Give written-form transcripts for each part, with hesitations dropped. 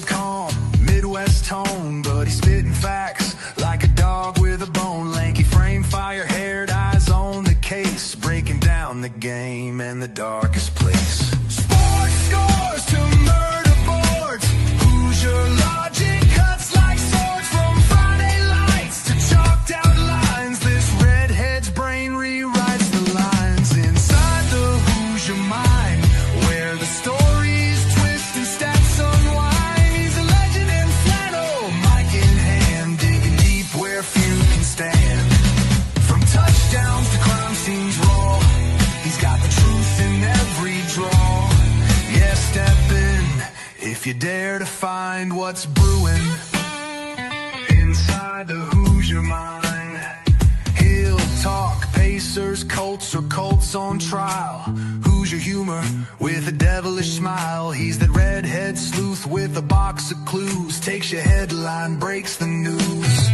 Middle-aged, calm, Midwest tone, but he's spitting facts like a dog with a bone. Lanky frame, fire-haired, eyes on the case, breaking down the game and the darkest place. Sports scores to murder boards, Hoosier logic cuts like swords. From Friday lights to chalked out lines, this redhead's brain rewrites the lines. Inside the Hoosier mind, where the stories twist and stats unwind. He's a legend in flannel, mic in hand, digging deep where few can stand. From touchdowns to crime scenes raw, he's got the truth in every draw. Yeah, step in if you dare to find what's brewing inside the Hoosier mind. He'll talk Pacers, Colts, or Colts on trial. Hoosier humor with a devilish smile. He's that redhead sleuth with a box of clues. Takes your headline, breaks the news.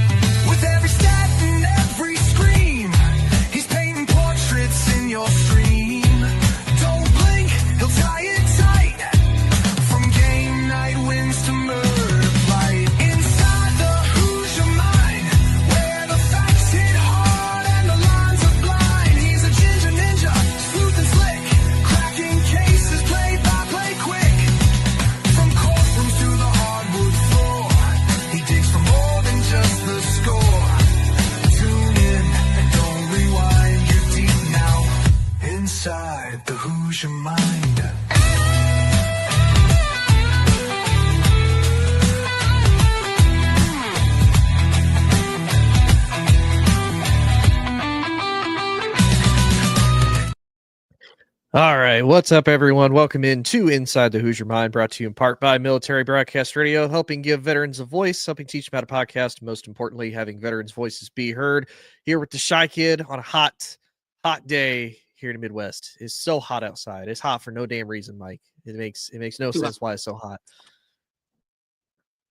With every stat and every scream, he's painting portraits in your stream. Don't blink, he'll tie it tight. From game night wins to murder flight. Inside the Hoosier mind, where the facts hit hard and the lines are blind. He's a ginger ninja, smooth and slick, cracking cases play by play quick. From courtrooms to the hardwood floor, he digs for more than just the score. Tune in and don't rewind, you're deep now inside the Hoosier mind. All right, what's up, everyone? Welcome into Inside the Hoosier Mind, brought to you in part by Military Broadcast Radio, helping give veterans a voice, helping teach them how to podcast, and most importantly, having veterans' voices be heard. Here with the Shy Kid on a hot day here in the Midwest. It's so hot outside. It's hot for no damn reason, Mike. It makes no sense why it's so hot.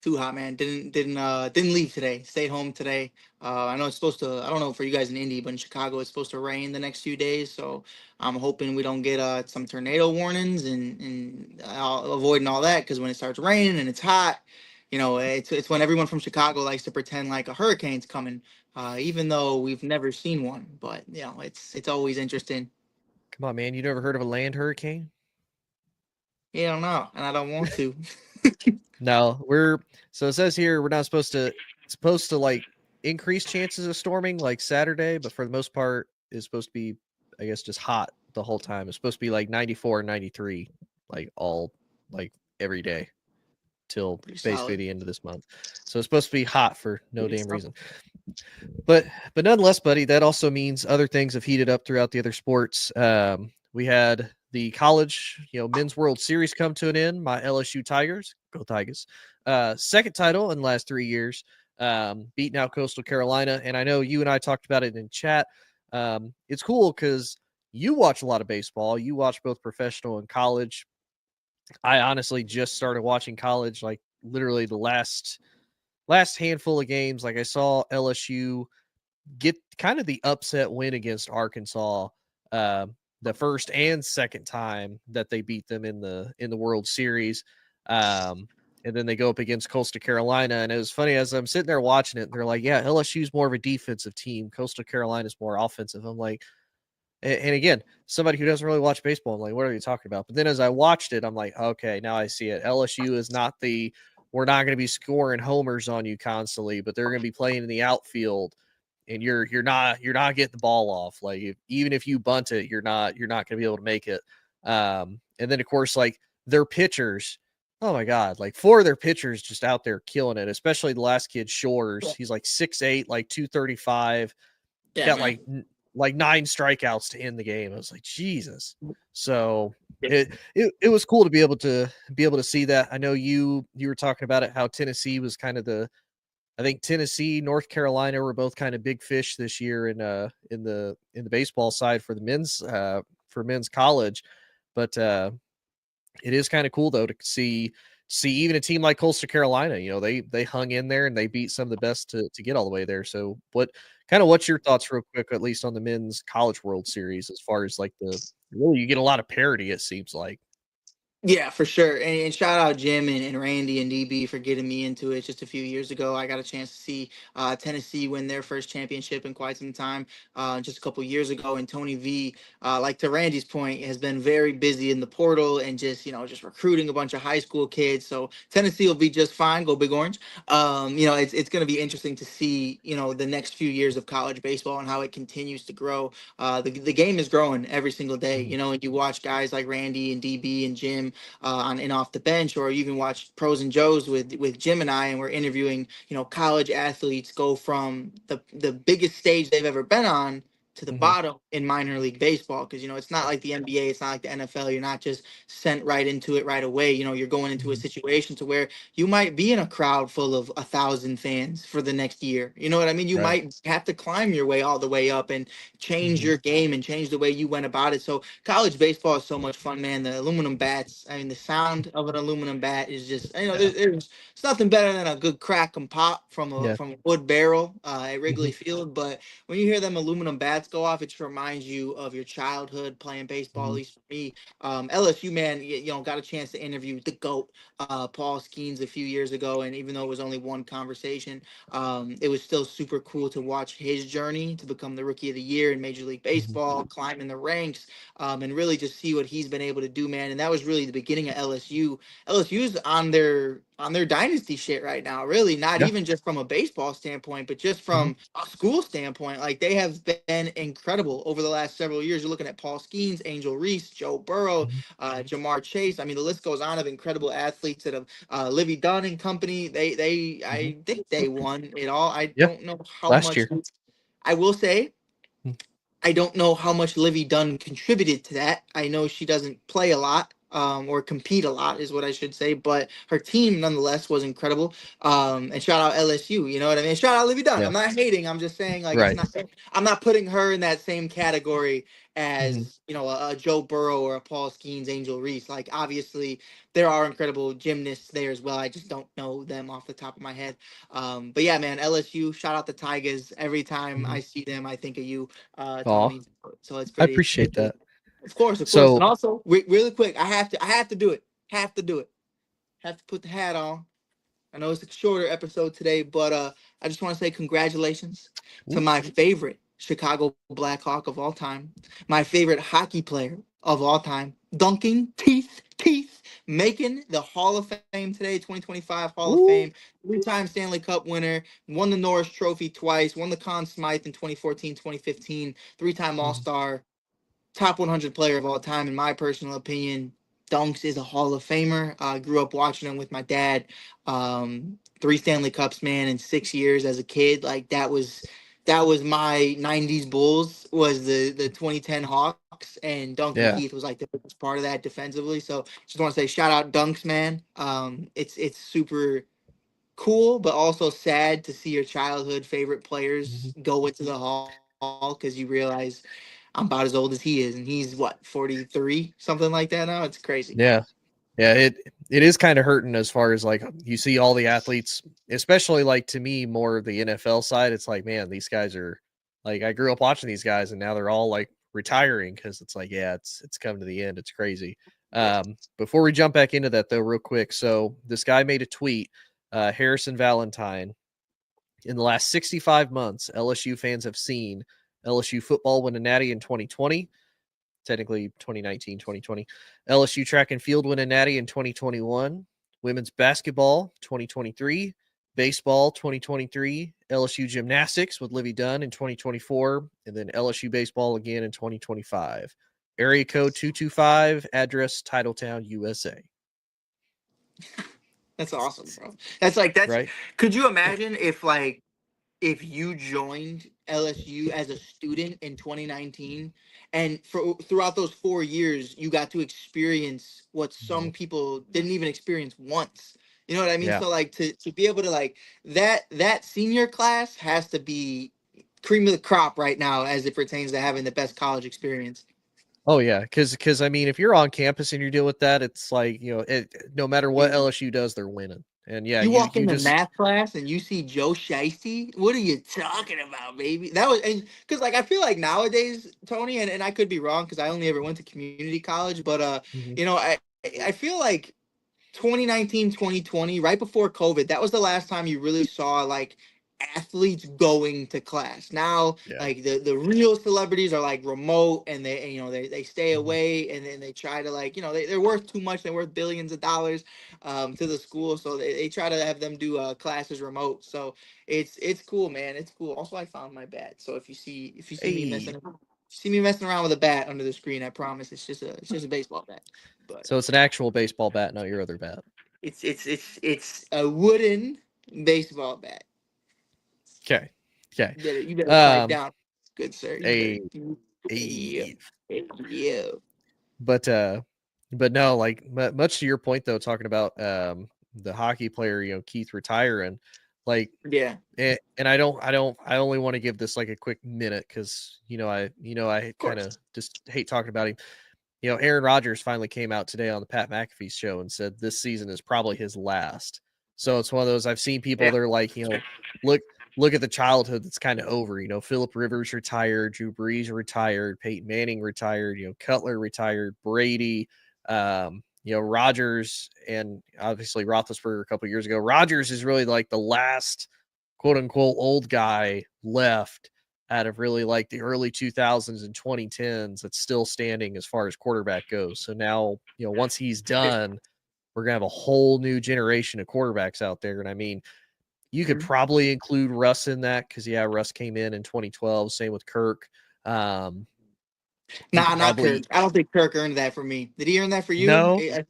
Too hot, man. Didn't leave today. Stayed home today. I know it's supposed to. I don't know for you guys in Indy, but in Chicago it's supposed to rain the next few days. So I'm hoping we don't get some tornado warnings and avoiding all that, because when it starts raining and it's hot, you know, it's when everyone from Chicago likes to pretend like a hurricane's coming, even though we've never seen one. But you know, it's always interesting. Come on, man. You never heard of a land hurricane? Yeah, I don't know, and I don't want to. No, so it says here we're not supposed to like increase chances of storming like Saturday, but for the most part it's supposed to be, I guess, just hot the whole time. It's supposed to be like 94, 93, like every day till basically the end of this month. So it's supposed to be hot for no damn reason. But nonetheless, buddy, that also means other things have heated up throughout the other sports. We had the college, men's World Series come to an end. My LSU Tigers, go Tigers, second title in the last 3 years, beating out Coastal Carolina. And I know you and I talked about it in chat. It's cool because you watch a lot of baseball. You watch both professional and college. I honestly just started watching college, like literally the last handful of games. Like I saw LSU get kind of the upset win against Arkansas, the first and second time that they beat them in the World Series. And then they go up against Coastal Carolina. And it was funny, as I'm sitting there watching it, they're like, yeah, LSU's more of a defensive team. Coastal Carolina's more offensive. I'm like, and again, somebody who doesn't really watch baseball, I'm like, what are you talking about? But then as I watched it, I'm like, okay, now I see it. LSU is not we're not going to be scoring homers on you constantly, but they're going to be playing in the outfield. And you're not getting the ball off. Like even if you bunt it, you're not going to be able to make it. And then of course, like their pitchers, oh my God, like 4 of their pitchers just out there killing it. Especially the last kid, Shores. He's like 6'8", like 235. Yeah, got like 9 strikeouts to end the game. I was like, Jesus. So it was cool to be able to see that. I know you were talking about it, how Tennessee was kind of I think Tennessee, North Carolina were both kind of big fish this year in the baseball side for the men's college, but it is kind of cool though to see even a team like Coastal Carolina. They hung in there and they beat some of the best to get all the way there. So what's your thoughts real quick, at least on the men's college World Series, as far as like really you get a lot of parity, it seems like. Yeah, for sure. And shout out Jim and Randy and DB for getting me into it just a few years ago. I got a chance to see Tennessee win their first championship in quite some time, just a couple years ago. And Tony V, like to Randy's point, has been very busy in the portal and just, just recruiting a bunch of high school kids. So Tennessee will be just fine. Go Big Orange. It's going to be interesting to see, the next few years of college baseball and how it continues to grow. The game is growing every single day, Mhm. and you watch guys like Randy and DB and Jim on and off the bench, or you can watch Pros and Joes with Jim and I, and we're interviewing, college athletes go from the biggest stage they've ever been on to the Mhm. bottom in minor league baseball. Because it's not like the NBA, it's not like the NFL. You're not just sent right into it right away. You're going into a Mhm. situation to where you might be in a crowd full of 1,000 fans for the next year. You know what I mean? You Right. might have to climb your way all the way up and change Mhm. your game and change the way you went about it. So college baseball is so much fun, man. The aluminum bats, I mean, the sound of an aluminum bat is just, Yeah. there's it's nothing better than a good crack and pop from a Yeah. wood barrel at Mhm. Wrigley Field. But when you hear them aluminum bats go off, it just reminds you of your childhood playing baseball. At Mhm. least for me, LSU man, got a chance to interview the goat, Paul Skeens, a few years ago, and even though it was only one conversation, it was still super cool to watch his journey to become the rookie of the year in Major League Mhm. Baseball, climbing the ranks, and really just see what he's been able to do, man. And that was really the beginning of LSU. LSU's on their dynasty shit right now. Really, not Yeah. even just from a baseball standpoint, but just Mhm. from a school standpoint. Like they have been incredible over the last several years. You're looking at Paul Skeens, Angel Reese, Joe Burrow, Mhm. Jamar Chase. I mean, the list goes on of incredible athletes that have Livy Dunn and company. Mhm. I think they won it all. I Yeah. don't know how Last much. year. I will say Mm. I don't know how much Livy Dunn contributed to that. I know she doesn't play a lot, or compete a lot, is what I should say. But her team, nonetheless, was incredible. And shout out LSU. You know what I mean? Shout out Livy Dunn. Yeah. I'm not hating. I'm just saying, like, it's Right. not. I'm not putting her in that same category Mhm. as a Joe Burrow or a Paul Skeens, Angel Reese. Like, obviously, there are incredible gymnasts there as well. I just don't know them off the top of my head. But yeah, man, LSU. Shout out the Tigers. Every time Mhm. I see them, I think of you, Aw, Tony. So it's I pretty. appreciate that. Of course, of course. And So, also, really quick, I have to do it. Have to do it. Have to put the hat on. I know it's a shorter episode today, but I just want to say congratulations to ooh, my favorite Chicago Blackhawk of all time, my favorite hockey player of all time, dunking teeth, making the Hall of Fame today, 2025 Hall of ooh, Fame, three-time Stanley Cup winner, won the Norris Trophy twice, won the Conn Smythe in 2014, 2015, three-time mhm. All-Star, top 100 player of all time, in my personal opinion. Dunks is a Hall of Famer. I grew up watching him with my dad. Three Stanley Cups, man, in 6 years as a kid. Like that was my '90s Bulls. Was the 2010 Hawks, and Duncan Yeah. Keith was like the biggest part of that defensively. So just want to say shout out Dunks, man. It's super cool, but also sad to see your childhood favorite players Mhm. go into the Hall because you realize I'm about as old as he is, and he's what, 43, something like that now. It's crazy. Yeah. Yeah, it is kind of hurting as far as like you see all the athletes, especially like to me more the NFL side. It's like, man, these guys are like I grew up watching these guys and now they're all like retiring because it's like, yeah, it's come to the end. It's crazy. Yeah. Before we jump back into that though, real quick. So this guy made a tweet, Harrison Valentine. In the last 65 months, LSU fans have seen LSU football win a natty in 2020, technically 2019, 2020. LSU track and field win a natty in 2021. Women's basketball 2023. Baseball 2023. LSU gymnastics with Livy Dunn in 2024. And then LSU baseball again in 2025. Area code 225, address Titletown, USA. That's awesome, bro. That's Right? could you imagine if you joined LSU as a student in 2019, and throughout those 4 years you got to experience what Mhm. some people didn't even experience once. You know what I mean? Yeah. So like to be able to like that senior class has to be cream of the crop right now as it pertains to having the best college experience. Oh yeah, because I mean, if you're on campus and you deal with that, it's like no matter what LSU does, they're winning. And yeah, You you walk you into just math class and you see Joe Shiesty. What are you talking about, baby? That was because like I feel like nowadays, Tony, and I could be wrong because I only ever went to community college, but Mhm. I feel like 2019, 2020, right before COVID, that was the last time you really saw like athletes going to class. Now, Yeah. like the real celebrities are like remote, and they stay Mhm. away, and then they try to like, they're worth too much. They're worth billions of dollars to the school. So they try to have them do classes remote. So it's cool, man. It's cool. Also, I found my bat. So if you see me Hey, messing around with a bat under the screen, I promise it's just a baseball bat. But so it's an actual baseball bat, not your other bat. it's a wooden baseball bat. Okay. Okay. You better pipe Um, down, good sir. You better. a Yeah, a yeah, but but no, like much to your point though, talking about the hockey player, Keith retiring, like, yeah. and I only want to give this like a quick minute because I Of kind course. of just hate talking about him. Aaron Rodgers finally came out today on the Pat McAfee show and said this season is probably his last. So it's one of those I've seen people, Yeah. they're like, look look at the childhood that's kind of over. Philip Rivers retired, Drew Brees retired, Peyton Manning retired, Cutler retired, Brady, Rodgers, and obviously Roethlisberger a couple years ago. Rodgers is really like the last quote unquote old guy left out of really like the early 2000s and 2010s that's still standing as far as quarterback goes. So now, once he's done, we're going to have a whole new generation of quarterbacks out there. And I mean, you could Mhm. probably include Russ in that because, yeah, Russ came in 2012. Same with Kirk. You Nah, could not Kirk. probably, I don't think Kirk earned that for me. Did he earn that for you? no, Can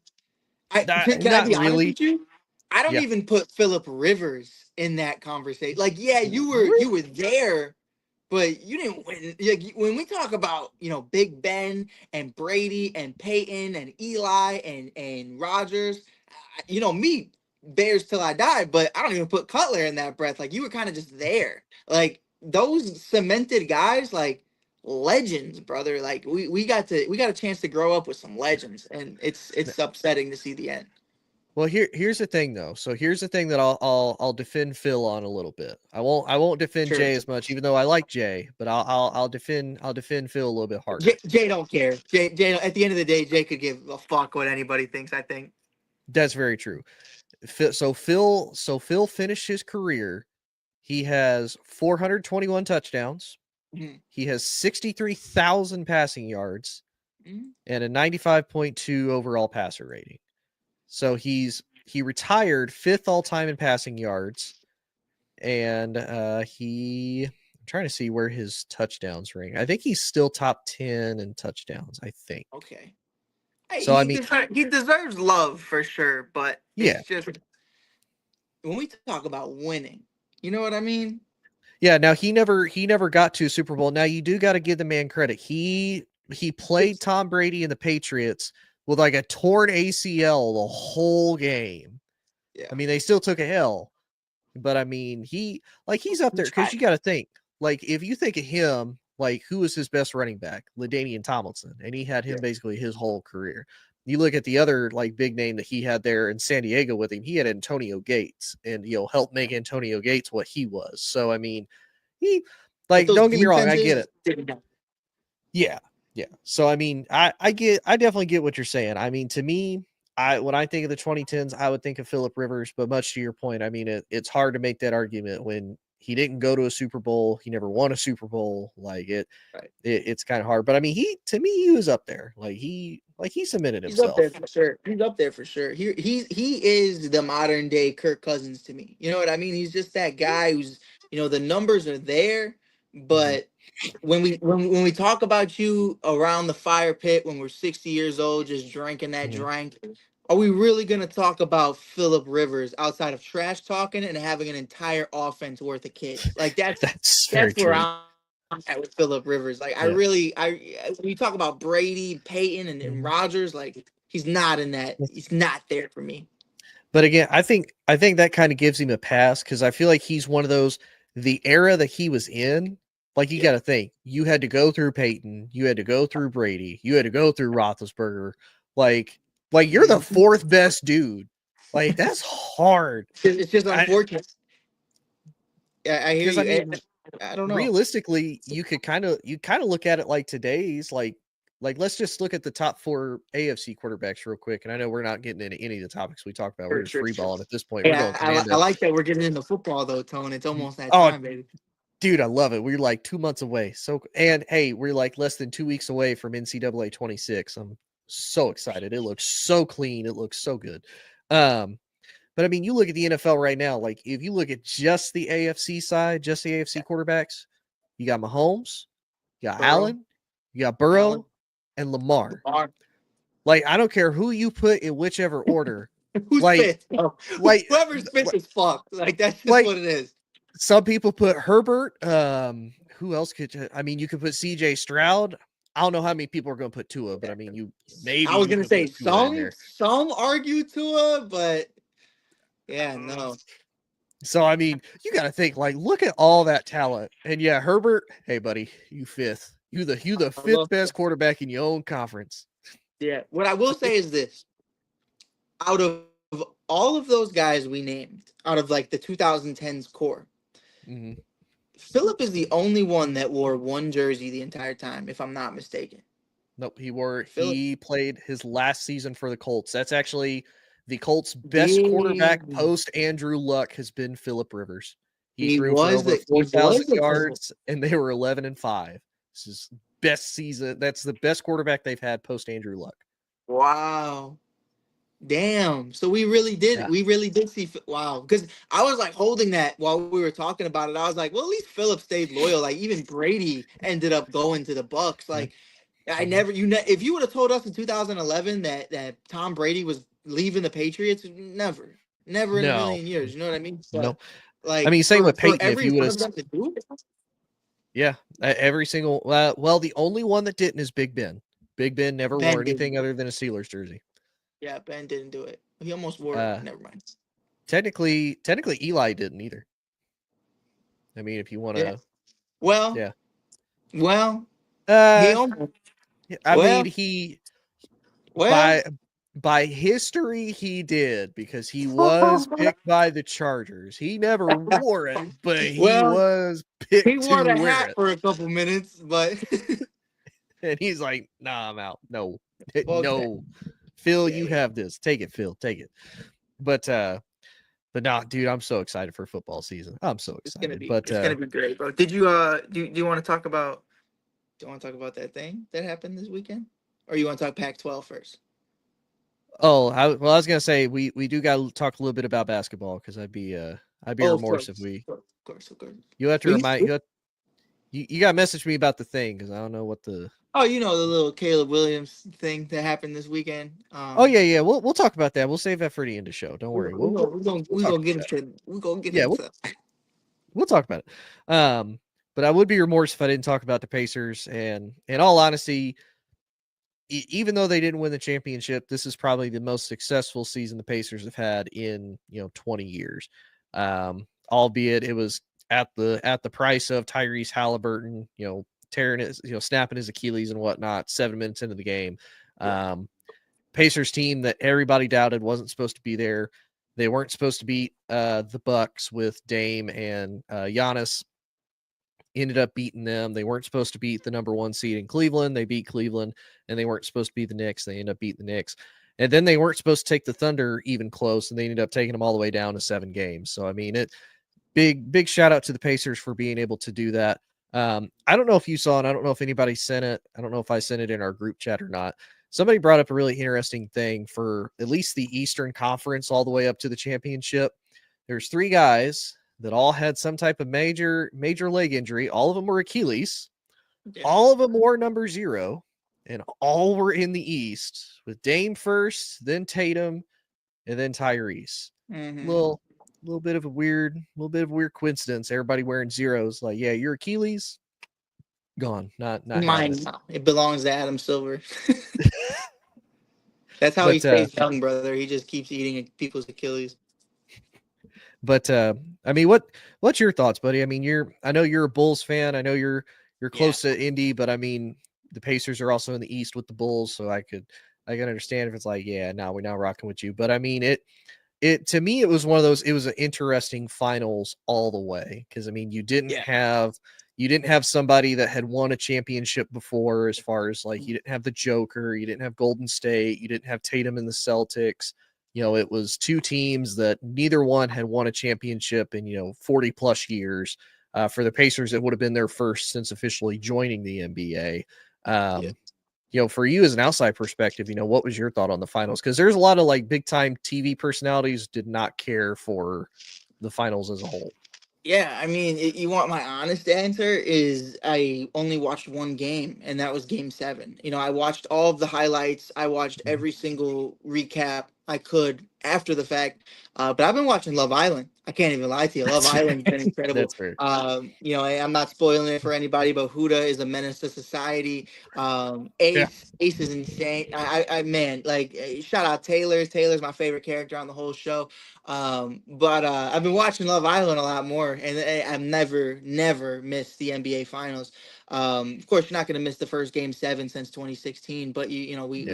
I not be honest really. with you? I don't Yeah. even put Philip Rivers in that conversation. Like, yeah, you were Really? you were there, but you didn't win. Like, when we talk about Big Ben and Brady and Peyton and Eli and Rodgers, me Bears till I die. But I don't even put Cutler in that breath. Like, you were kind of just there. Like, those cemented guys, like legends, brother. Like, we got a chance to grow up with some legends, and it's upsetting to see the end. Well, here's the thing though. So here's the thing that I'll defend Phil on a little bit. I won't defend Sure. Jay as much, even though I like Jay, but I'll defend Phil a little bit harder. Jay don't care. Jay at the end of the day, Jay could give a fuck what anybody thinks. I think. That's very true. So Phil finished his career. He has 421 touchdowns. Mhm. He has 63,000 passing yards Mhm. and a 95.2 overall passer rating. So he retired fifth all time in passing yards, and I'm trying to see where his touchdowns rank. I think he's still top 10 in touchdowns, I think. Okay. Hey, So I mean, he deserves love for sure, but yeah. it's just when we talk about winning, you know what I mean? Yeah, now he never got to a Super Bowl. Now you do got to give the man credit. He played Tom Brady and the Patriots with like a torn ACL the whole game. Yeah. I mean, they still took a L, but I mean, he's up He there because tried. you got to think, like, if you think of him, like, who was his best running back? LaDainian Tomlinson, and he had him Yeah. basically his whole career. You look at the other like big name that he had there in San Diego with him. He had Antonio Gates, and helped make Antonio Gates what he was. So I mean, he But like those don't get me wrong, I get defenses it. didn't help. Yeah, yeah. So I mean, I definitely get what you're saying. I mean, to me, when I think of the 2010s, I would think of Philip Rivers, but much to your point, I mean, it's hard to make that argument when he didn't go to a Super Bowl, he never won a Super Bowl. Like Right. it's kind of hard. But I mean, he was up there. He submitted He's up there himself. for sure. He's up there for sure. He is the modern day Kirk Cousins to me. You know what I mean? He's just that guy who's the numbers are there, Mhm, but when we talk about you around the fire pit when we're 60 years old just drinking that mhm. drink, are we really gonna talk about Philip Rivers outside of trash talking and having an entire offense worth of kids? Like That's very that's where true. I'm at with Philip Rivers. Like Yeah. when you talk about Brady, Peyton, and Mhm. Rodgers, like he's not in that. He's not there for me. But again, I think that kind of gives him a pass because I feel like he's one of those the era that he was in. Like you Yeah. got to think, you had to go through Peyton, you had to go through Brady, you had to go through Roethlisberger. Like, like you're the Mhm. fourth best dude. Like that's hard. It's just I unfortunate. Yeah, I hear because I you. mean, I don't know. realistically, you kind of look at it like today's like like let's just look at the top 4 AFC quarterbacks real quick. And I know we're not getting into any of the topics we talked about. We're just free balling at this point. We're going Yeah, I commando. like that we're getting into football though, Tone. It's almost that Oh, time, baby. dude, I love it. We're like 2 months away. So, and hey, we're like less than 2 weeks away from NCAA 26. I'm so excited. It looks so clean. It looks so good. But I mean, you look at the NFL right now, like if you look at just the AFC side, just the AFC quarterbacks, you got Mahomes, you got Allen, you got Burrow, and Lamar. Like, I don't care who you put in whichever order. Who's like, fifth? Like whoever's fifth is fucked. Like that's just like, what it is. Some people put Herbert. Who else could you? I mean, you could put CJ Stroud. I don't know how many people are going to put Tua, but I mean, you maybe. I was going to say some argue Tua, but yeah, no. So I mean, you got to think like, look at all that talent, and yeah, Herbert. Hey, buddy, you fifth. You the fifth best quarterback in your own conference. Yeah. What I will say is this: out of all of those guys we named, out of like the 2010s core, Phillip is the only one that wore one jersey the entire time, if I'm not mistaken. Nope, he played his last season for the Colts. That's actually the Colts' best quarterback post Andrew Luck has been Phillip Rivers. He threw for over 4,000 yards, and they were 11-5. This is best season. That's the best quarterback they've had post Andrew Luck. Wow. Damn. So we really did. Yeah. We really did see. Wow. Because I was like holding that while we were talking about it. I was like, well, at least Phillip stayed loyal. Like even Brady ended up going to the Bucs. Like I never, if you would have told us in 2011 that Tom Brady was leaving the Patriots, never in a million years. You know what I mean? So, no. Like, I mean, same with Peyton. If you would have, yeah, every single. Well, the only one that didn't is Big Ben. Big Ben never wore anything other than a Steelers jersey. Yeah, Ben didn't do it. He almost wore it. Never mind. Technically, Eli didn't either. I mean, if you want to. Yeah. Well. Yeah. Well. mean, he. Well. By history, he did because he was picked by the Chargers. He never wore it, but he was picked. He wore the hat for a couple minutes, but and he's like, "Nah, I'm out. No, no, Phil, you have this. Take it, Phil. Take it." But nah, dude, I'm so excited for football season. I'm so excited. It's gonna be great, bro. Did you do you want to talk about? Do you want to talk about that thing that happened this weekend, or you want to talk Pac-12 first? Oh, I was gonna say we do got to talk a little bit about basketball because I'd be remorse if we. Of course. You have to remind you got to message me about the thing because I don't know what the. Oh, you know the little Caleb Williams thing that happened this weekend. Oh yeah. We'll talk about that. We'll save that for the end of the show. Don't worry. We're gonna get into. We're gonna get into. We'll talk about it. But I would be remorse if I didn't talk about the Pacers. And in all honesty, even though they didn't win the championship, this is probably the most successful season the Pacers have had in 20 years. Albeit it was at the price of Tyrese Halliburton, tearing his, snapping his Achilles and whatnot 7 minutes into the game. Pacers team that everybody doubted wasn't supposed to be there. They weren't supposed to beat the Bucks with Dame and Giannis. Ended up beating them. They weren't supposed to beat the number 1 seed in Cleveland. They beat Cleveland, and they weren't supposed to beat the Knicks. They ended up beating the Knicks. And then they weren't supposed to take the Thunder even close, and they ended up taking them all the way down to 7 games. So, I mean, big shout out to the Pacers for being able to do that. I don't know if you saw it. I don't know if anybody sent it. I don't know if I sent it in our group chat or not. Somebody brought up a really interesting thing for at least the Eastern Conference all the way up to the championship. There's 3 guys that all had some type of major leg injury. All of them were Achilles. Yeah. All of them wore number 0, and all were in the East with Dame first, then Tatum, and then Tyrese. Mm-hmm. Little bit of a weird coincidence. Everybody wearing 0s. Like, yeah, your Achilles gone. Not mine. It belongs to Adam Silver. That's how he stays young, brother. He just keeps eating people's Achilles. But I mean, what's your thoughts, buddy? I mean, I know you're a Bulls fan. I know you're close to Indy, but I mean, the Pacers are also in the East with the Bulls, so I can understand if it's like, yeah, now we're not rocking with you. But I mean, it to me, it was one of those. It was an interesting finals all the way because I mean, you didn't have you didn't have somebody that had won a championship before, as far as like, you didn't have the Joker, you didn't have Golden State, you didn't have Tatum and the Celtics. It was two teams that neither one had won a championship in 40 plus years. For the Pacers, it would have been their first since officially joining the NBA. Yeah. For you as an outside perspective, what was your thought on the finals? Because there's a lot of like big time TV personalities did not care for the finals as a whole. Yeah, I mean, you want my honest answer is I only watched one game, and that was Game 7. I watched all of the highlights. I watched every single recap I could after the fact. But I've been watching Love Island. I can't even lie to you. Love Island's been incredible. That's fair. I'm not spoiling it for anybody, but Huda is a menace to society. Ace is insane. Man, like, shout out Taylor. Taylor's my favorite character on the whole show. But I've been watching Love Island a lot more, and I've never missed the NBA Finals. Of course, you're not going to miss the first Game 7 since 2016, but we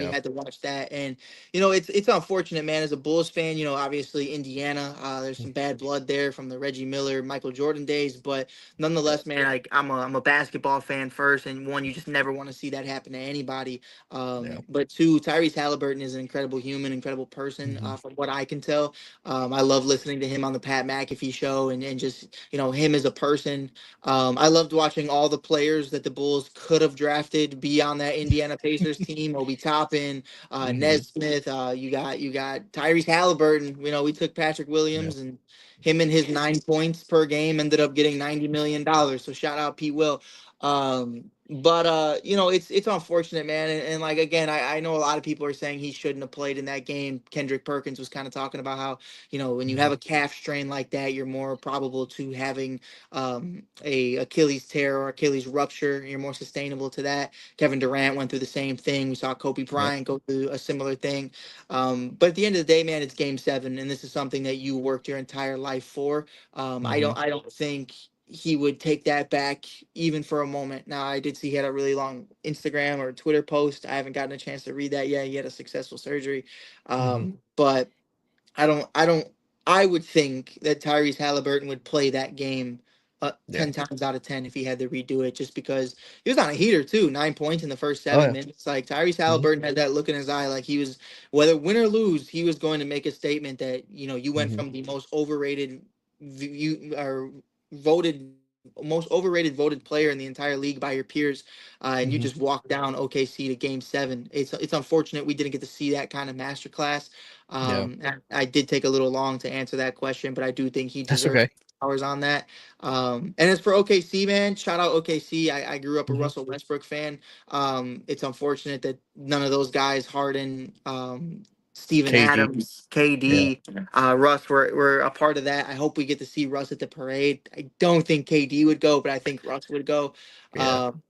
had to watch that, and it's unfortunate, man. As a Bulls fan, obviously Indiana, there's some bad blood there from the Reggie Miller, Michael Jordan days, but nonetheless, man, like I'm a basketball fan first, and one, you just never want to see that happen to anybody. But two, Tyrese Halliburton is an incredible human, incredible person, from what I can tell. I love listening to him on the Pat McAfee show, and just him as a person. I loved watching all the players that the Bulls could have drafted be on that Indiana Pacers team. Obi Toppin, Nesmith. You got Tyrese Halliburton. We took Patrick Williams, and him and his 9 points per game ended up getting $90 million. So shout out Pete Will. But it's unfortunate, man. And like, again, I know a lot of people are saying he shouldn't have played in that game. Kendrick Perkins was kind of talking about how, when you have a calf strain like that, you're more probable to having a Achilles tear or Achilles rupture. You're more sustainable to that. Kevin Durant went through the same thing. We saw Kobe Bryant go through a similar thing. But at the end of the day, man, it's Game 7, and this is something that you worked your entire life for. I don't think he would take that back even for a moment. Now, I did see he had a really long Instagram or Twitter post. I haven't gotten a chance to read that yet. He had a successful surgery. But I would think that Tyrese Halliburton would play that game 10 times out of 10 if he had to redo it, just because he was on a heater too. 9 points in the first 7 minutes. Like, Tyrese Halliburton had that look in his eye, like he was, whether win or lose, he was going to make a statement that, you went from the most overrated voted player in the entire league by your peers, and you just walked down OKC to Game 7. It's unfortunate we didn't get to see that kind of masterclass. I did take a little long to answer that question, but I do think he deserves hours on that. And as for OKC, man, shout out OKC. I grew up a Russell Westbrook fan. It's unfortunate that none of those guys, Harden, Steven Adams, KD, Russ were a part of that. I hope we get to see Russ at the parade. I don't think KD would go, but I think Russ would go. And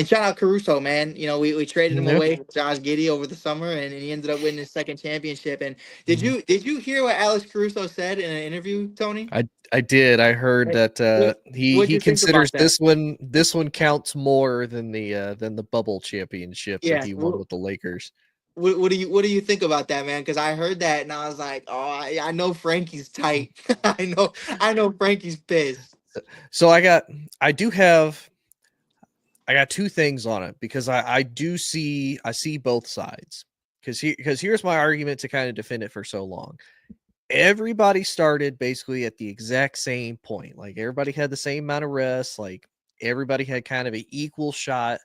shout out Caruso, man. We traded him away from Josh Giddey over the summer, and he ended up winning his second championship. And did you hear what Alex Caruso said in an interview, Tony? I did. I heard that he considers this one counts more than the bubble championship that he won with the Lakers. What do you think about that, man? Because I heard that and I was like, oh, I know Frankie's tight. I know Frankie's pissed. So I got two things on it, because I see both sides. Because here's my argument to kind of defend it for so long. Everybody started basically at the exact same point. Like, everybody had the same amount of rest. Like, everybody had kind of an equal shot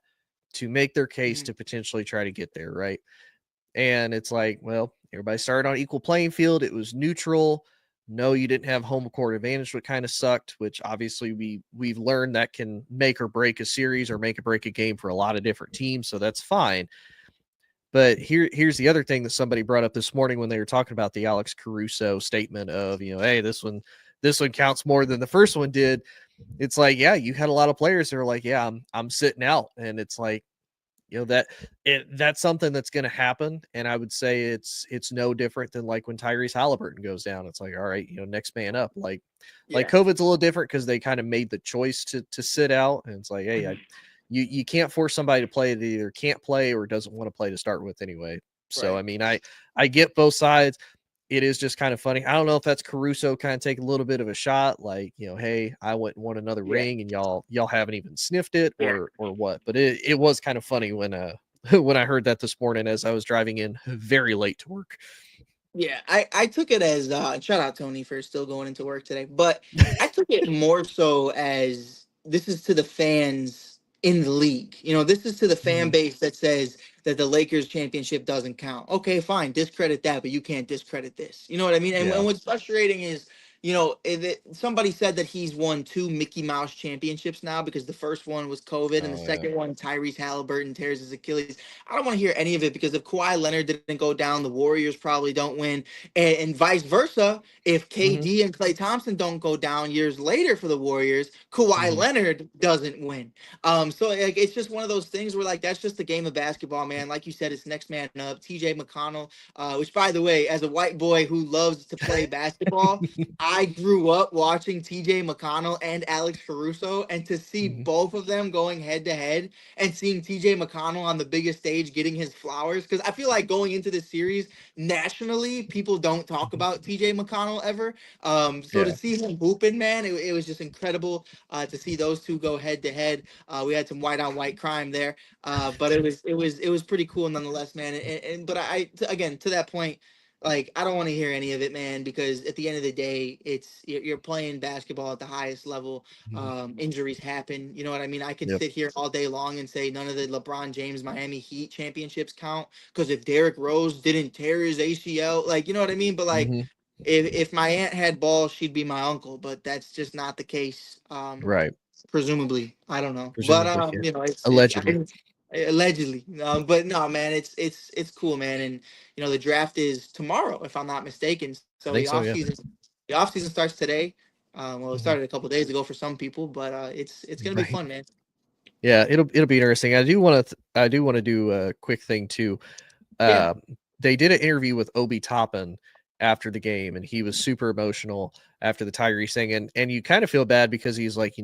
to make their case to potentially try to get there, right? And it's like, well, everybody started on equal playing field. It was neutral. No, you didn't have home court advantage, what kind of sucked, which obviously we've learned that can make or break a series or make or break a game for a lot of different teams. So that's fine. But here's the other thing that somebody brought up this morning when they were talking about the Alex Caruso statement of, hey, this one counts more than the first one did. It's like, yeah, you had a lot of players that are like, yeah, I'm sitting out. And it's like, that's something that's going to happen. And I would say it's no different than like when Tyrese Halliburton goes down. It's like, all right, next man up. Like COVID's a little different because they kind of made the choice to sit out. And it's like, hey, you can't force somebody to play that either can't play or doesn't want to play to start with anyway. So, I mean, I get both sides. it is just kind of funny. I don't know if that's Caruso kind of taking a little bit of a shot, like, hey, I went and won another ring and y'all haven't even sniffed it or what. But it was kind of funny when when I heard that this morning as I was driving in very late to work. Yeah, I took it as shout out Tony for still going into work today, but I took it more so as this is to the fans in the league. This is to the fan base that says that the Lakers championship doesn't count. Okay, fine, discredit that, but you can't discredit this. You know what I mean? And what's frustrating is, somebody said that he's won 2 Mickey Mouse championships now because the first one was COVID and the second one, Tyrese Halliburton tears his Achilles. I don't want to hear any of it because if Kawhi Leonard didn't go down, the Warriors probably don't win. And vice versa, if KD and Klay Thompson don't go down years later for the Warriors, Kawhi Leonard doesn't win. So like, it's just one of those things where like that's just the game of basketball, man. Like you said, it's next man up. TJ McConnell, which by the way, as a white boy who loves to play basketball, I grew up watching TJ McConnell and Alex Caruso, and to see both of them going head to head and seeing TJ McConnell on the biggest stage getting his flowers, because I feel like going into this series nationally, people don't talk about TJ McConnell ever. To see him hooping, man, it was just incredible to see those two go head to head. We had some white on white crime there, but it was pretty cool nonetheless, man. But again, to that point, like, I don't want to hear any of it, man, because at the end of the day, you're playing basketball at the highest level. Injuries happen. You know what I mean? I could sit here all day long and say none of the LeBron James Miami Heat championships count because if Derrick Rose didn't tear his ACL, like, you know what I mean? But like, if my aunt had balls, she'd be my uncle, but that's just not the case. Right. Presumably, I don't know, Presumably, but allegedly. Allegedly, but no, man, it's cool, man, and the draft is tomorrow, if I'm not mistaken. So the off season starts today. Well, it started a couple days ago for some people, but it's gonna be fun, man. Yeah, it'll be interesting. I do want to do a quick thing too. They did an interview with Obi Toppin after the game, and he was super emotional after the Tyrese thing, and you kind of feel bad because he's like,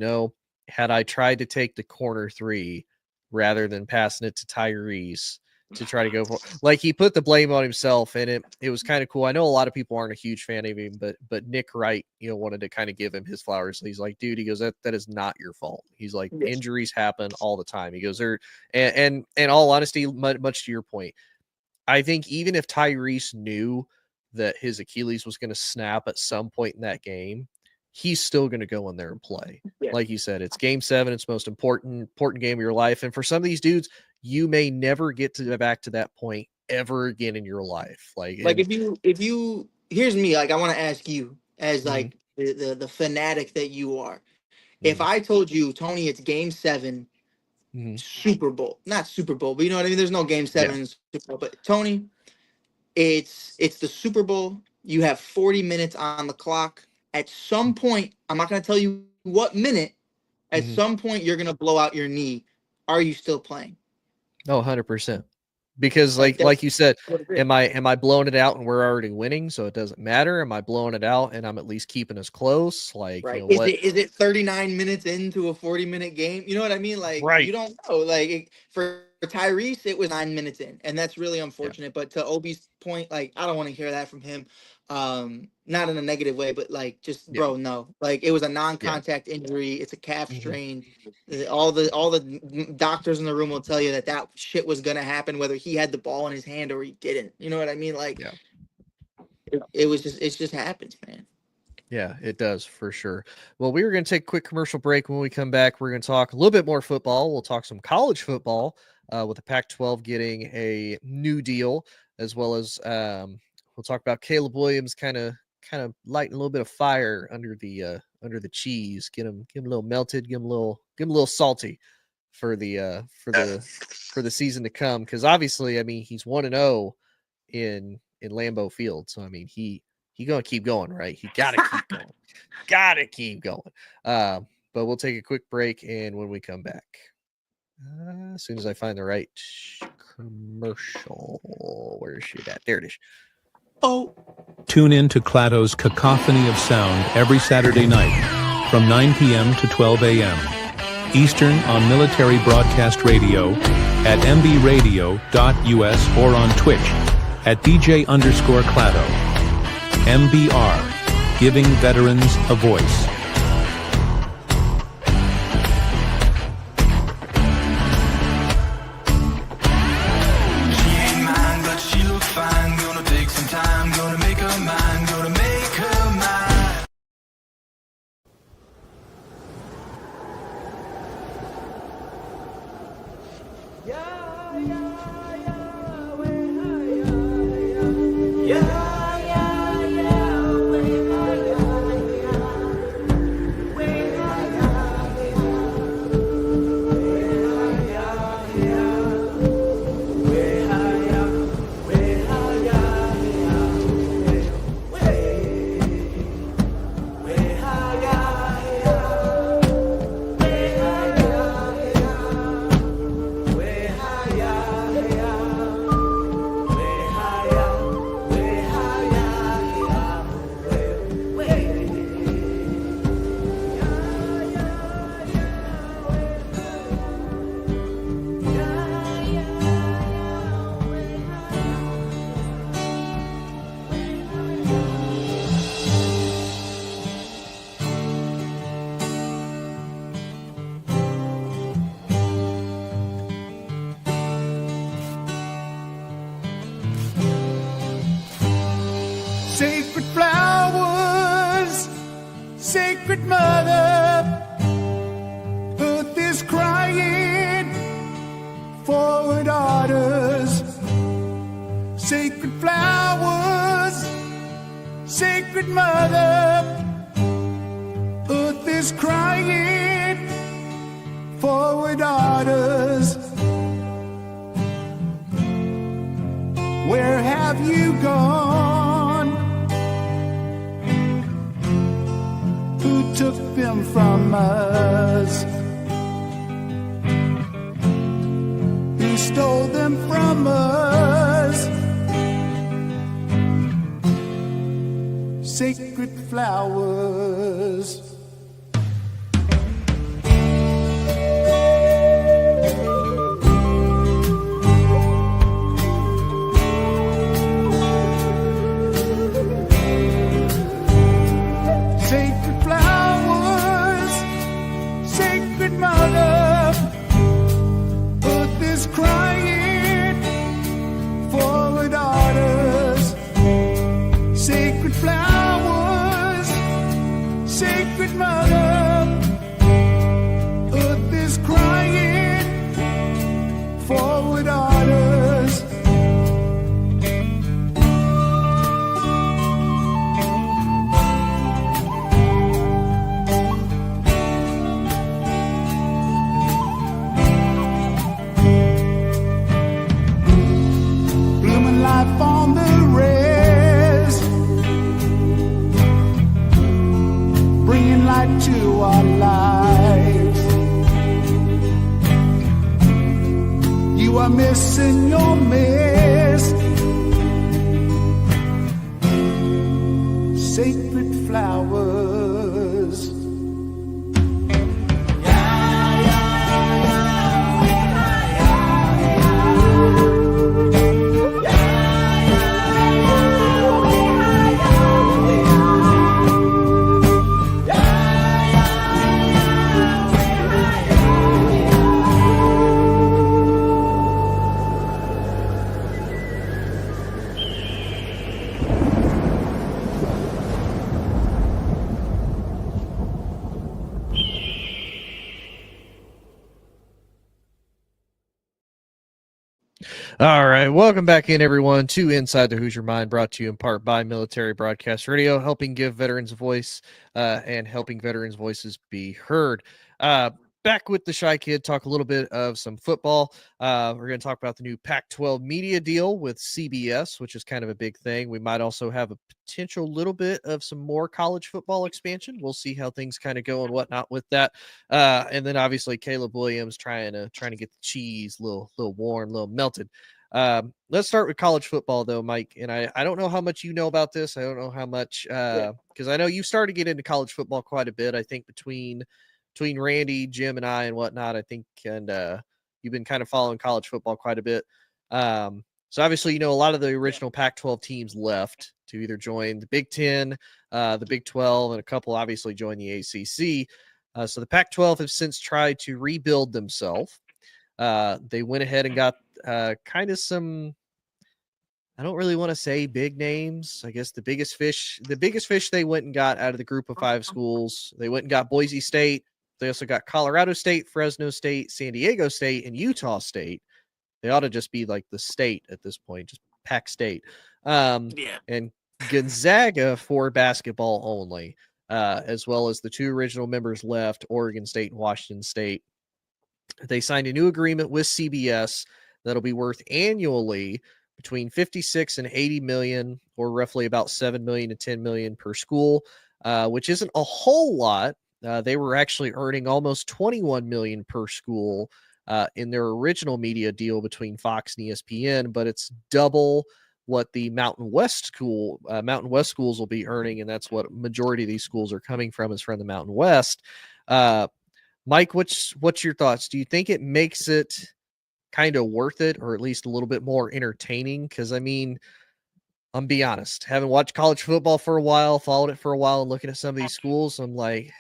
had I tried to take the corner 3 rather than passing it to Tyrese to try to go for, like, he put the blame on himself, and it was kind of cool. I know a lot of people aren't a huge fan of him, but Nick Wright, wanted to kind of give him his flowers. He's like, dude, he goes, that is not your fault. He's like, injuries happen all the time. He goes, and all honesty, much to your point, I think even if Tyrese knew that his Achilles was going to snap at some point in that game, he's still going to go in there and play. Like you said, it's game 7. It's the most important game of your life. And for some of these dudes, you may never get back to that point ever again in your life. Like if you here's me, like, I want to ask you as like the fanatic that you are. If I told you, Tony, it's game 7, Super Bowl, not Super Bowl, but you know what I mean? There's no game 7 in Super Bowl, but Tony, it's the Super Bowl. You have 40 minutes on the clock. At some point, I'm not going to tell you what minute, at some point you're going to blow out your knee. Are you still playing? Oh, 100%. Because like you said, am I blowing it out and we're already winning, so it doesn't matter? Am I blowing it out and I'm at least keeping us close? Like, is it 39 minutes into a 40-minute game? You know what I mean? Like, you don't know. Like, for Tyrese, it was 9 minutes in, and that's really unfortunate. But to Obi's point, like, I don't want to hear that from him. Not in a negative way, but like, just bro, no. Like, it was a non-contact injury. It's a calf strain. All the doctors in the room will tell you that shit was gonna happen, whether he had the ball in his hand or he didn't. You know what I mean? Like, it just happens, man. Yeah, it does for sure. Well, we were going to take a quick commercial break. When we come back, we're going to talk a little bit more football. We'll talk some college football with the Pac-12 getting a new deal, as well as we'll talk about Caleb Williams kind of lighting a little bit of fire under the cheese. Get him a little melted, get him a little salty for the season to come. Because obviously, I mean, he's 1-0 in Lambeau Field, so I mean he gonna keep going, right? He gotta keep going. But we'll take a quick break, and when we come back, as soon as I find the right commercial, where is she at? There it is. Oh, tune in to Clado's Cacophony of Sound every Saturday night from 9 p.m. to 12 a.m. Eastern on Military Broadcast Radio at mbradio.us or on Twitch at DJ_Clado. MBR, giving veterans a voice. She ain't mine, but she looks fine. Gonna take some time, gonna make her mine, gonna make her mine. Sacred flowers, sacred mother, earth is crying for her daughters. Sacred flowers, sacred mother, earth is crying for her daughters. Where have you gone? Who took them from us? Who stole them from us? Sacred flowers. Sacred flowers, sacred mother, earth is crying for her daughters. Sacred flowers, sacred mother, earth is crying for her daughters. Blooming life on the res, bringing light to our lives. You are missing your mist, sacred flowers. All right, welcome back in, everyone, to Inside the Hoosier Mind, brought to you in part by Military Broadcast Radio, helping give veterans a voice and helping veterans' voices be heard. Back with the Shy Kid, talk a little bit of some football. We're going to talk about the new Pac-12 media deal with CBS, which is kind of a big thing. We might also have a potential little bit of some more college football expansion. We'll see how things kind of go and whatnot with that. And then obviously Caleb Williams trying to get the cheese a little warm, a little melted. Let's start with college football, though, Mike. And I don't know how much you know about this. I don't know how much because I know you started to get into college football quite a bit. I think between Randy, Jim, and I and whatnot, I think, and you've been kind of following college football quite a bit. So obviously, you know, a lot of the original Pac-12 teams left. to either join the Big Ten, the Big 12, and a couple obviously join the ACC. So the Pac-12 have since tried to rebuild themselves. They went ahead and got kind of some, I don't really want to say big names. I guess the biggest fish they went and got out of the group of 5 schools, they went and got Boise State. They also got Colorado State, Fresno State, San Diego State, and Utah State. They ought to just be like the state at this point, just Pac State. And Gonzaga for basketball only, as well as the 2 original members left, Oregon State and Washington State. They signed a new agreement with CBS that'll be worth annually between 56 and 80 million, or roughly about 7 million to 10 million per school, which isn't a whole lot. They were actually earning almost 21 million per school in their original media deal between Fox and ESPN, but it's double what the Mountain West schools will be earning, and that's what majority of these schools are coming from, is from the Mountain West. Mike, what's your thoughts? Do you think it makes it kind of worth it, or at least a little bit more entertaining? Because I mean, I'm be honest, haven't watched college football for a while, followed it for a while, and looking at some of these schools, I'm like,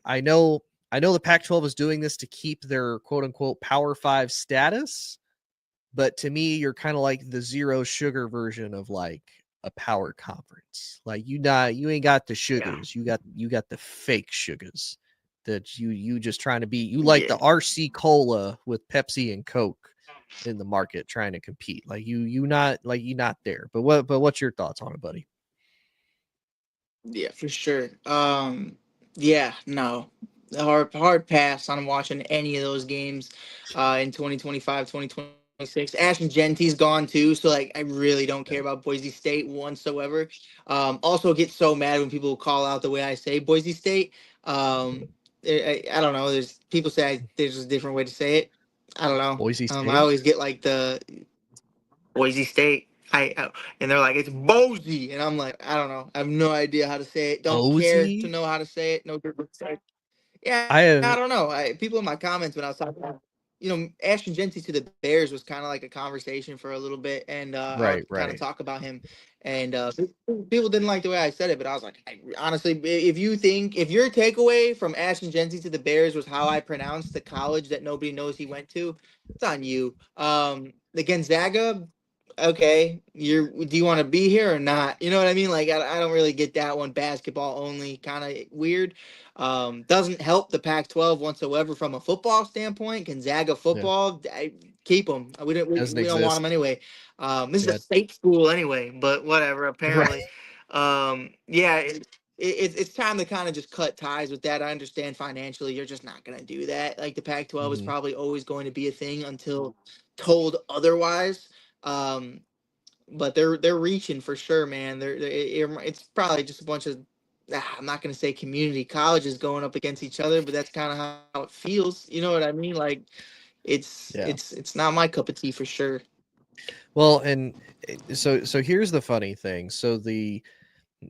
I know the Pac-12 is doing this to keep their quote unquote Power 5 status, but to me, you're kind of like the zero sugar version of like a power conference. Like you ain't got the sugars, you got the fake sugars that you just trying to be. You like the RC Cola with Pepsi and Coke in the market trying to compete. Like you not there. But what's your thoughts on it, buddy? Yeah, for sure. Yeah, no. Hard pass on watching any of those games in 2025, 2026. Ashton Genty's gone too, so like I really don't care about Boise State whatsoever. Also get so mad when people call out the way I say Boise State. I don't know. There's people say there's a different way to say it. I don't know. Boise State. I always get like the Boise State. And they're like, it's Boise, and I'm like, I don't know. I have no idea how to say it. Don't care to know how to say it. No different. Yeah, I don't know. People in my comments when I was talking about, Ashton Genty to the Bears was kind of like a conversation for a little bit, and I would kind of talk about him, and people didn't like the way I said it, but I was like, honestly, if your takeaway from Ashton Genty to the Bears was how I pronounced the college that nobody knows he went to, it's on you. The Gonzaga. Okay, do you want to be here or not? You know what I mean? Like, I don't really get that one. Basketball only, kind of weird. Doesn't help the Pac-12 whatsoever from a football standpoint. Gonzaga football, keep them. We don't want them anyway. This is a state school anyway, but whatever. Apparently, it's time to kind of just cut ties with that. I understand financially, you're just not going to do that. Like the Pac-12 is probably always going to be a thing until told otherwise. But they're reaching for sure, man. It's probably just a bunch of I'm not gonna say community colleges going up against each other, but that's kind of how it feels. You know what I mean? Like it's not my cup of tea for sure. Well, and so here's the funny thing. So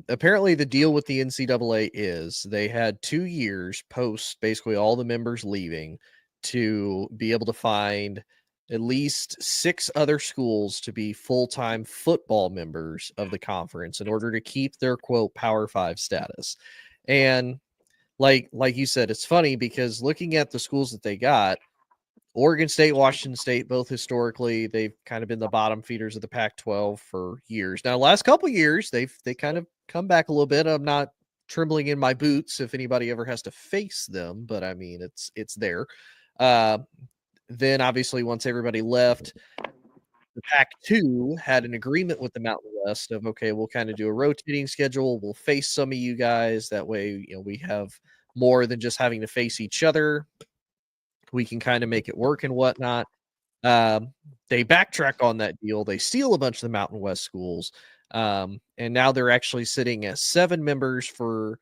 apparently the deal with the NCAA is they had 2 years post basically all the members leaving to be able to find at least 6 other schools to be full-time football members of the conference in order to keep their quote Power 5 status. And like you said, it's funny because looking at the schools that they got, Oregon State, Washington State, both historically, they've kind of been the bottom feeders of the Pac-12 for years. Now, last couple of years, they kind of come back a little bit. I'm not trembling in my boots if anybody ever has to face them, but I mean, it's there. Then obviously once everybody left, the Pac-2 had an agreement with the Mountain West of, okay, we'll kind of do a rotating schedule. We'll face some of you guys. That way, we have more than just having to face each other. We can kind of make it work and whatnot. They backtrack on that deal. They steal a bunch of the Mountain West schools. And now they're actually sitting at 7 members for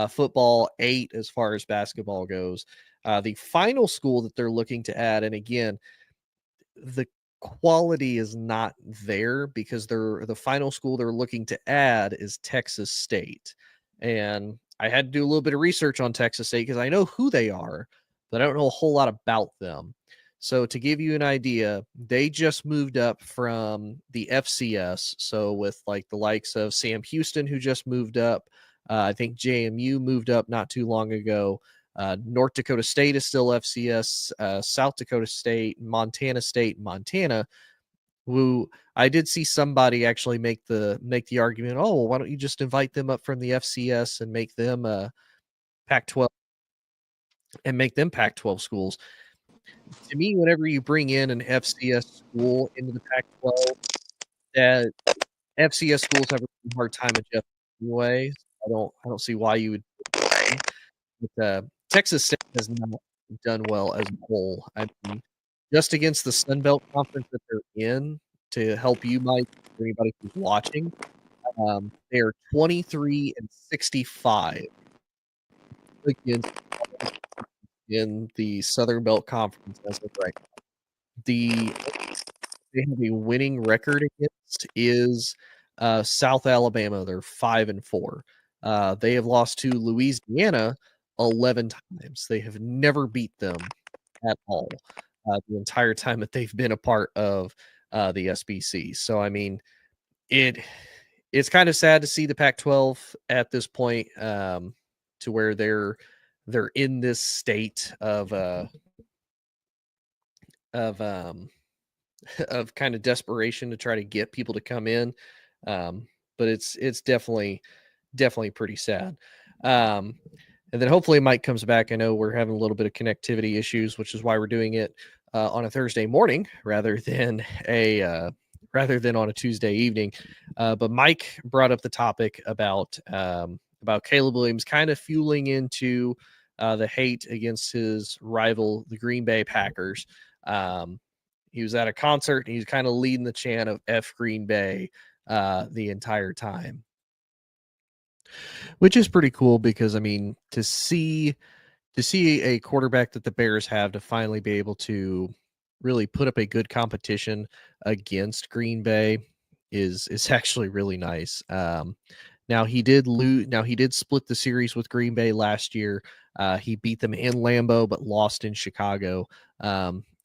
football, 8 as far as basketball goes. The final school that they're looking to add, and again, the quality is not there because the final school they're looking to add is Texas State. And I had to do a little bit of research on Texas State because I know who they are, but I don't know a whole lot about them. So to give you an idea, they just moved up from the FCS. So with like the likes of Sam Houston, who just moved up, I think JMU moved up not too long ago. North Dakota State is still FCS. South Dakota State, Montana State, Montana. Who I did see somebody actually make the argument. Oh, well, why don't you just invite them up from the FCS and make them Pac-12 and make them Pac-12 schools? To me, whenever you bring in an FCS school into the Pac-12, that FCS schools have a really hard time adjusting anyway. I don't see why you would. But, Texas State has not done well as a whole. I mean, just against the Sun Belt Conference that they're in, to help you, Mike, for anybody who's watching, they are 23-65 against in the Southern Belt Conference as of right now. They have a winning record against is South Alabama. They're 5-4. They have lost to Louisiana 11 times. They have never beat them at all the entire time that they've been a part of the SBC. So I mean, it's kind of sad to see the Pac-12 at this point, to where they're in this state of of kind of desperation to try to get people to come in. But it's definitely pretty sad. And then hopefully Mike comes back. I know we're having a little bit of connectivity issues, which is why we're doing it on a Thursday morning rather than on a Tuesday evening. But Mike brought up the topic about Caleb Williams kind of fueling into the hate against his rival, the Green Bay Packers. He was at a concert and he's kind of leading the chant of F Green Bay the entire time, which is pretty cool because, I mean, to see a quarterback that the Bears have to finally be able to really put up a good competition against Green Bay is actually really nice. Now he did lose. Now he did split the series with Green Bay last year. He beat them in Lambeau, but lost in Chicago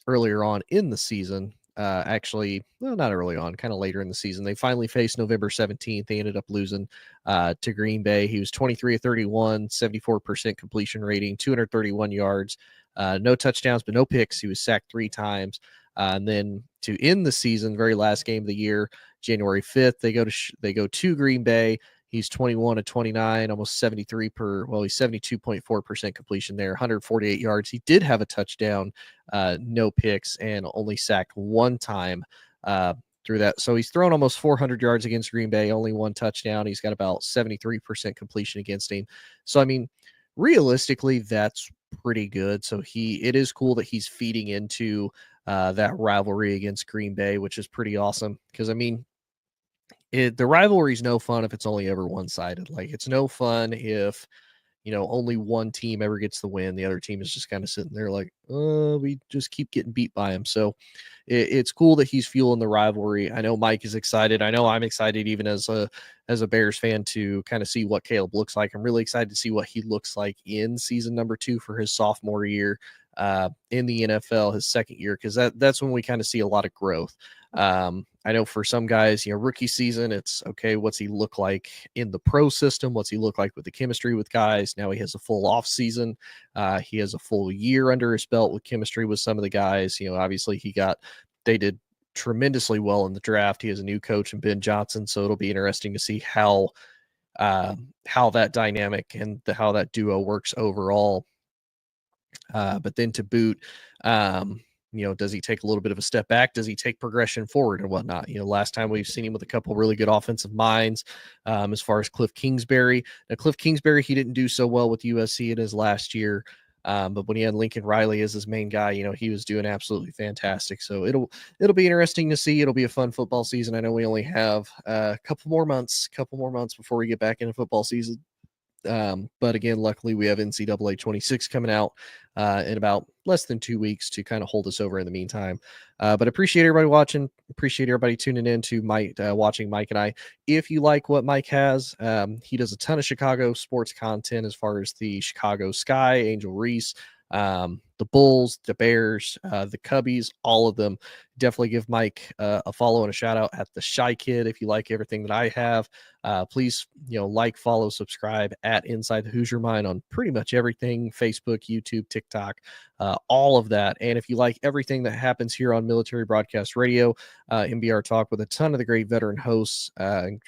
earlier on in the season. Actually, well, not early on, kind of later in the season. They finally faced November 17th. They ended up losing to Green Bay. He was 23 of 31, 74% completion rating, 231 yards, no touchdowns, but no picks. He was sacked 3 times. And then to end the season, very last game of the year, January 5th, they go to Green Bay. He's 21 of 29, almost 73 he's 72.4% completion there, 148 yards. He did have a touchdown, no picks, and only sacked 1 time through that. So he's thrown almost 400 yards against Green Bay, only 1 touchdown. He's got about 73% completion against him. So, I mean, realistically, that's pretty good. So it is cool that he's feeding into that rivalry against Green Bay, which is pretty awesome. Because, I mean, the rivalry is no fun if it's only ever one-sided. Like, it's no fun if, only one team ever gets the win. The other team is just kind of sitting there like, we just keep getting beat by him. So it's cool that he's fueling the rivalry. I know Mike is excited. I know I'm excited even as a Bears fan to kind of see what Caleb looks like. I'm really excited to see what he looks like in season number 2 for his sophomore year in the NFL, his second year, because that's when we kind of see a lot of growth. I know for some guys, rookie season, it's okay, what's he look like in the pro system? What's he look like with the chemistry with guys? Now he has a full off season. He has a full year under his belt with chemistry with some of the guys. Obviously they did tremendously well in the draft. He has a new coach in Ben Johnson, so it'll be interesting to see how that dynamic and how that duo works overall. But then to boot, does he take a little bit of a step back? Does he take progression forward and whatnot? Last time we've seen him with a couple really good offensive minds as far as Cliff Kingsbury. Now, Cliff Kingsbury, he didn't do so well with USC in his last year. But when he had Lincoln Riley as his main guy, he was doing absolutely fantastic. So it'll be interesting to see. It'll be a fun football season. I know we only have a couple more months before we get back into football season. But again, luckily we have NCAA 26 coming out in about less than 2 weeks to kind of hold us over in the meantime. But appreciate everybody watching. Appreciate everybody tuning in to watching Mike and I. If you like what Mike has, he does a ton of Chicago sports content as far as the Chicago Sky, Angel Reese, the Bulls, the Bears, the Cubbies, all of them. Definitely give Mike a follow and a shout out at the Shy Kid if you like everything that I have. Please, like, follow, subscribe at Inside the Hoosier Mind on pretty much everything: Facebook, YouTube, TikTok, all of that. And if you like everything that happens here on Military Broadcast Radio, MBR Talk with a ton of the great veteran hosts,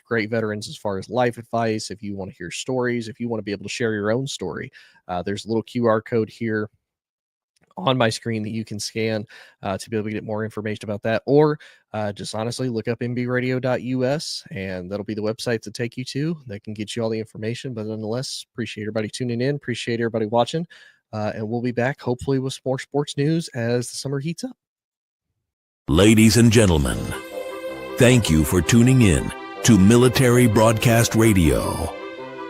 great veterans as far as life advice. If you want to hear stories, if you want to be able to share your own story, there's a little QR code here on my screen that you can scan to be able to get more information about that, or just honestly look up mbradio.us, and that'll be the website to take you to. That can get you all the information. But nonetheless, appreciate everybody tuning in, appreciate everybody watching, and we'll be back hopefully with some more sports news as the summer heats up. Ladies and gentlemen, thank you for tuning in to Military Broadcast Radio.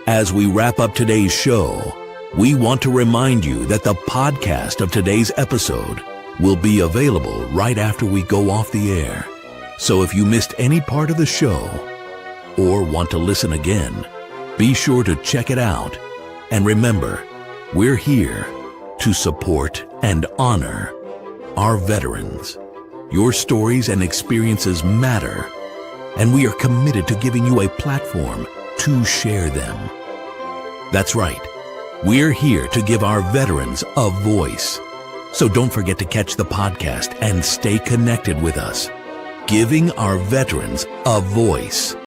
As we wrap up today's show, we want to remind you that the podcast of today's episode will be available right after we go off the air. So if you missed any part of the show or want to listen again, be sure to check it out. And remember, we're here to support and honor our veterans. Your stories and experiences matter, and we are committed to giving you a platform to share them. That's right. We're here to give our veterans a voice. So don't forget to catch the podcast and stay connected with us. Giving our veterans a voice.